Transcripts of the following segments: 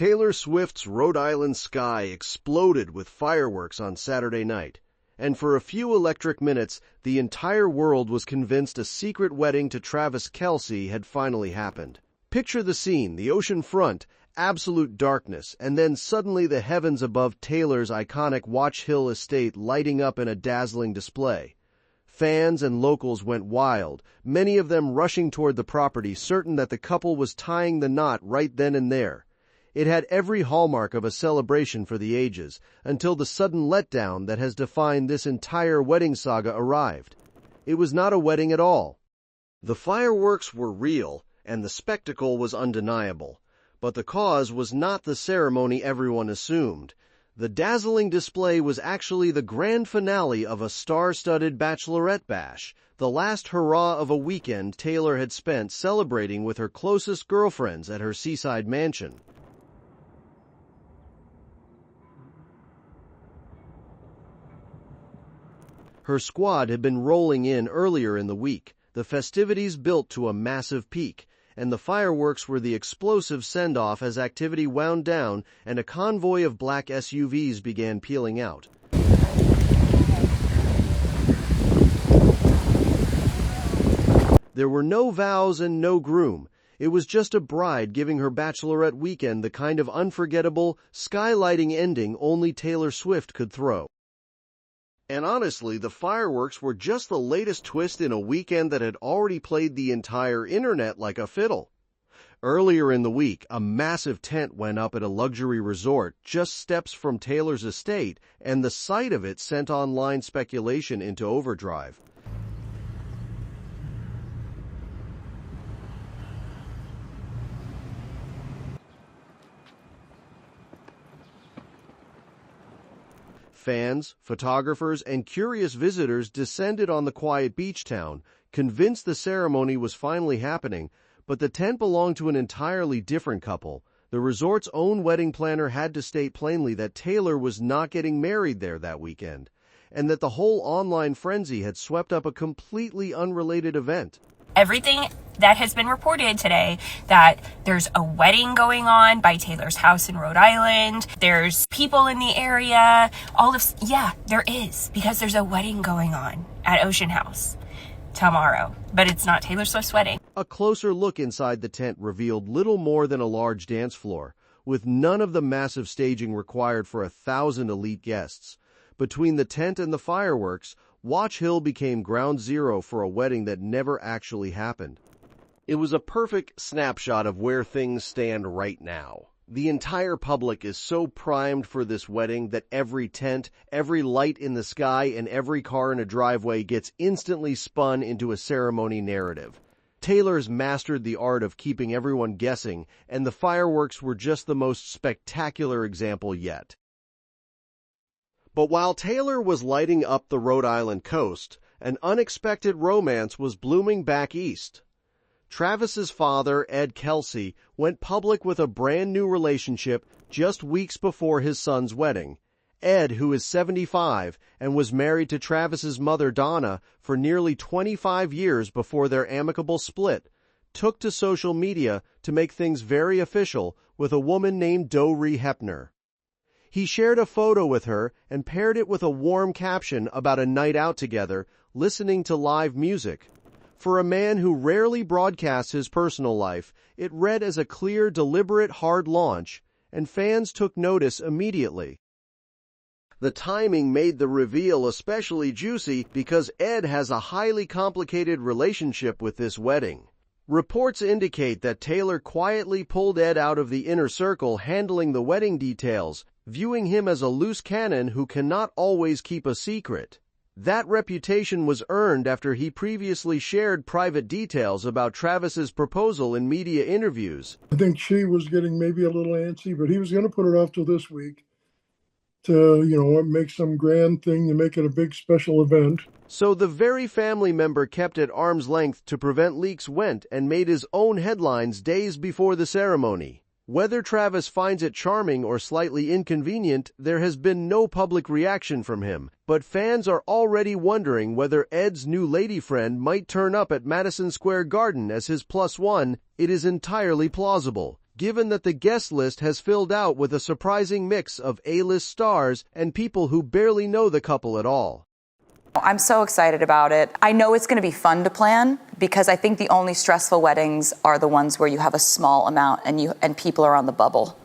Taylor Swift's Rhode Island sky exploded with fireworks on Saturday night, and for a few electric minutes, the entire world was convinced a secret wedding to Travis Kelce had finally happened. Picture the scene, the ocean front, absolute darkness, and then suddenly the heavens above Taylor's iconic Watch Hill estate lighting up in a dazzling display. Fans and locals went wild, many of them rushing toward the property, certain that the couple was tying the knot right then and there. It had every hallmark of a celebration for the ages, until the sudden letdown that has defined this entire wedding saga arrived. It was not a wedding at all. The fireworks were real, and the spectacle was undeniable. But the cause was not the ceremony everyone assumed. The dazzling display was actually the grand finale of a star-studded bachelorette bash, the last hurrah of a weekend Taylor had spent celebrating with her closest girlfriends at her seaside mansion. Her squad had been rolling in earlier in the week, the festivities built to a massive peak, and the fireworks were the explosive send-off as activity wound down and a convoy of black SUVs began peeling out. There were no vows and no groom. It was just a bride giving her bachelorette weekend the kind of unforgettable, skylighting ending only Taylor Swift could throw. And honestly, the fireworks were just the latest twist in a weekend that had already played the entire internet like a fiddle. Earlier in the week, a massive tent went up at a luxury resort just steps from Taylor's estate, and the sight of it sent online speculation into overdrive. Fans, photographers, and curious visitors descended on the quiet beach town, convinced the ceremony was finally happening, but the tent belonged to an entirely different couple. The resort's own wedding planner had to state plainly that Taylor was not getting married there that weekend, and that the whole online frenzy had swept up a completely unrelated event. Everything that has been reported today, that there's a wedding going on by Taylor's house in Rhode Island, there's people in the area, there is, because there's a wedding going on at Ocean House tomorrow, but it's not Taylor Swift's wedding. A closer look inside the tent revealed little more than a large dance floor, with none of the massive staging required for 1,000 elite guests. Between the tent and the fireworks, Watch Hill became ground zero for a wedding that never actually happened. It was a perfect snapshot of where things stand right now. The entire public is so primed for this wedding that every tent, every light in the sky, and every car in a driveway gets instantly spun into a ceremony narrative. Taylor's mastered the art of keeping everyone guessing, and the fireworks were just the most spectacular example yet. But while Taylor was lighting up the Rhode Island coast, an unexpected romance was blooming back east. Travis's father, Ed Kelce, went public with a brand new relationship just weeks before his son's wedding. Ed, who is 75 and was married to Travis's mother, Donna, for nearly 25 years before their amicable split, took to social media to make things very official with a woman named Doree Hepner. He shared a photo with her and paired it with a warm caption about a night out together, listening to live music. For a man who rarely broadcasts his personal life, it read as a clear, deliberate, hard launch, and fans took notice immediately. The timing made the reveal especially juicy because Ed has a highly complicated relationship with this wedding. Reports indicate that Taylor quietly pulled Ed out of the inner circle handling the wedding details, viewing him as a loose cannon who cannot always keep a secret. That reputation was earned after he previously shared private details about Travis's proposal in media interviews. I think she was getting maybe a little antsy, but he was going to put it off till this week to, make some grand thing to make it a big special event. So the very family member kept at arm's length to prevent leaks went and made his own headlines days before the ceremony. Whether Travis finds it charming or slightly inconvenient, there has been no public reaction from him, but fans are already wondering whether Ed's new lady friend might turn up at Madison Square Garden as his +1. It is entirely plausible. given that the guest list has filled out with a surprising mix of A-list stars and people who barely know the couple at all. I'm so excited about it. I know it's going to be fun to plan because I think the only stressful weddings are the ones where you have a small amount and people are on the bubble.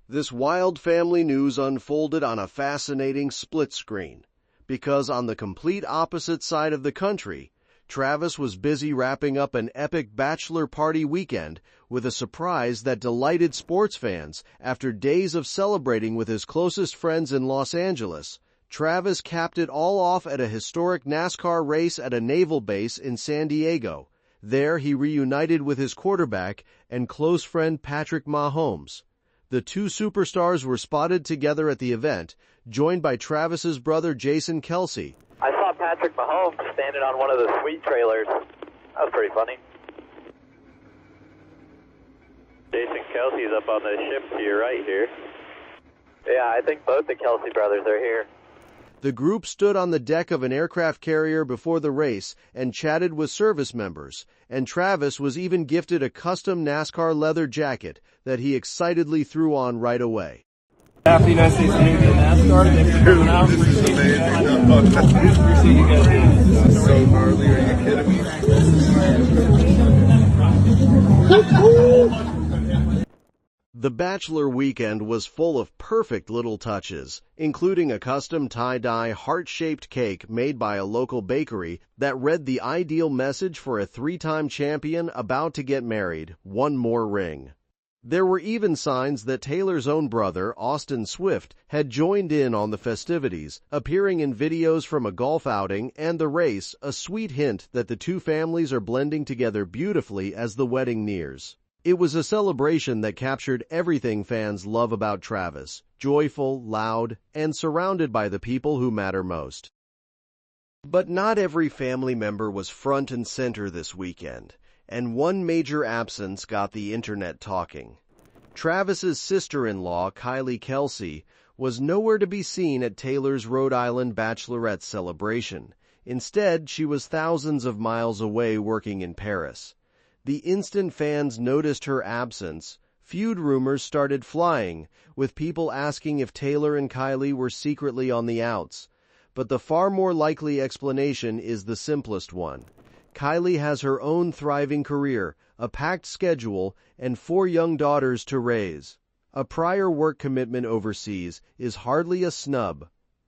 This wild family news unfolded on a fascinating split screen, because on the complete opposite side of the country, Travis was busy wrapping up an epic bachelor party weekend with a surprise that delighted sports fans. After days of celebrating with his closest friends in Los Angeles, Travis capped it all off at a historic NASCAR race at a naval base in San Diego. There, he reunited with his quarterback and close friend Patrick Mahomes. The two superstars were spotted together at the event, joined by Travis's brother Jason Kelce. I saw Patrick Mahomes standing on one of the suite trailers. That was pretty funny. Jason Kelce's up on the ship to your right here. Yeah, I think both the Kelce brothers are here. The group stood on the deck of an aircraft carrier before the race and chatted with service members, and Travis was even gifted a custom NASCAR leather jacket that he excitedly threw on right away. After United States Navy and NASCAR, thanks for coming out. This is amazing. This is so gnarly. Are you kidding me? The bachelor weekend was full of perfect little touches, including a custom tie-dye heart-shaped cake made by a local bakery that read the ideal message for a three-time champion about to get married: one more ring. There were even signs that Taylor's own brother, Austin Swift, had joined in on the festivities, appearing in videos from a golf outing and the race, a sweet hint that the two families are blending together beautifully as the wedding nears. It was a celebration that captured everything fans love about Travis: joyful, loud, and surrounded by the people who matter most. But not every family member was front and center this weekend, and one major absence got the internet talking. Travis's sister-in-law, Kylie Kelce, was nowhere to be seen at Taylor's Rhode Island bachelorette celebration. Instead, she was thousands of miles away working in Paris. The instant fans noticed her absence, feud rumors started flying, with people asking if Taylor and Kylie were secretly on the outs. But the far more likely explanation is the simplest one. Kylie has her own thriving career, a packed schedule, and 4 young daughters to raise. A prior work commitment overseas is hardly a snub.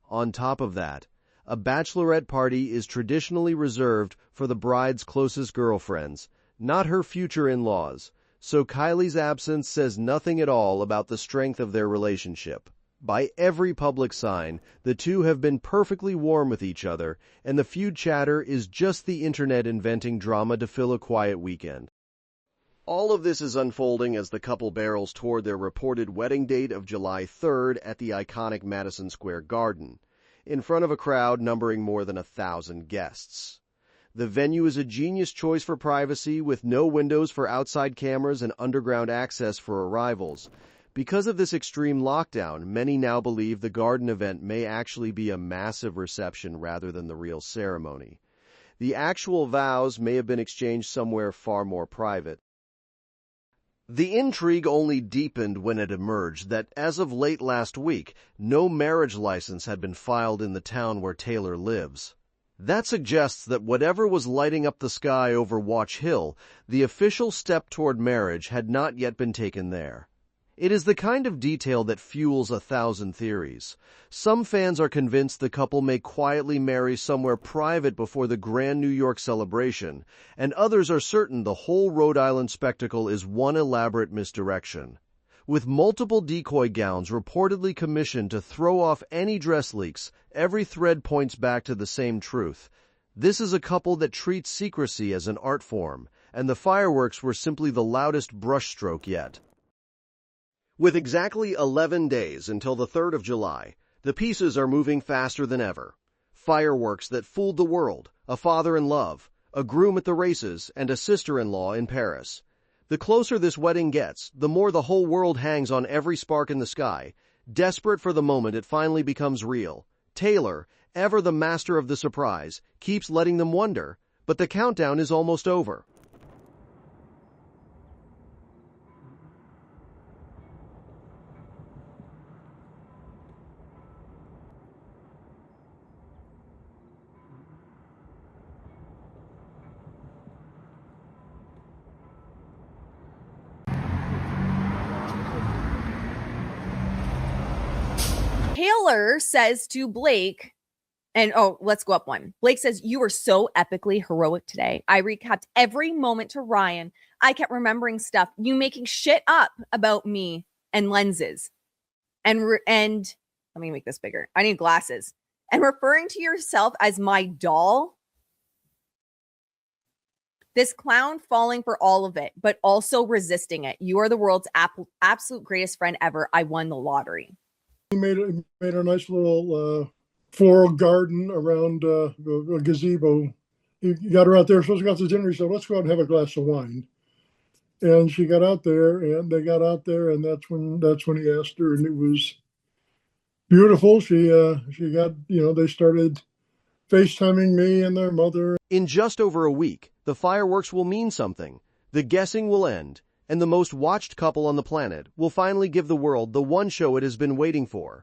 On top of that, a bachelorette party is traditionally reserved for the bride's closest girlfriends, not her future in-laws, so Kylie's absence says nothing at all about the strength of their relationship. By every public sign, the two have been perfectly warm with each other, and the feud chatter is just the internet inventing drama to fill a quiet weekend. All of this is unfolding as the couple barrels toward their reported wedding date of July 3rd at the iconic Madison Square Garden, in front of a crowd numbering more than 1,000 guests. The venue is a genius choice for privacy, with no windows for outside cameras and underground access for arrivals. Because of this extreme lockdown, many now believe the Garden event may actually be a massive reception rather than the real ceremony. The actual vows may have been exchanged somewhere far more private. The intrigue only deepened when it emerged that, as of late last week, no marriage license had been filed in the town where Taylor lives. That suggests that whatever was lighting up the sky over Watch Hill, the official step toward marriage had not yet been taken there. It is the kind of detail that fuels 1,000 theories. Some fans are convinced the couple may quietly marry somewhere private before the grand New York celebration, and others are certain the whole Rhode Island spectacle is one elaborate misdirection. With multiple decoy gowns reportedly commissioned to throw off any dress leaks, every thread points back to the same truth. This is a couple that treats secrecy as an art form, and the fireworks were simply the loudest brushstroke yet. With exactly 11 days until the 3rd of July, the pieces are moving faster than ever. Fireworks that fooled the world, a father in love, a groom at the races, and a sister-in-law in Paris. The closer this wedding gets, the more the whole world hangs on every spark in the sky. Desperate for the moment it finally becomes real. Taylor, ever the master of the surprise, keeps letting them wonder, but the countdown is almost over. Taylor says to Blake, and oh, let's go up one. Blake says, "You were so epically heroic today. I recapped every moment to Ryan. I kept remembering stuff. You making shit up about me and lenses. And let me make this bigger. I need glasses. And referring to yourself as my doll. This clown falling for all of it, but also resisting it. You are the world's absolute greatest friend ever. I won the lottery." He made a nice little floral garden around a gazebo. He got her out there. Supposed to go out to dinner. He said, "Let's go out and have a glass of wine." And she got out there, and they got out there, and that's when he asked her, and it was beautiful. She got, they started FaceTiming me and their mother. In just over a week, the fireworks will mean something. The guessing will end, and the most watched couple on the planet will finally give the world the one show it has been waiting for.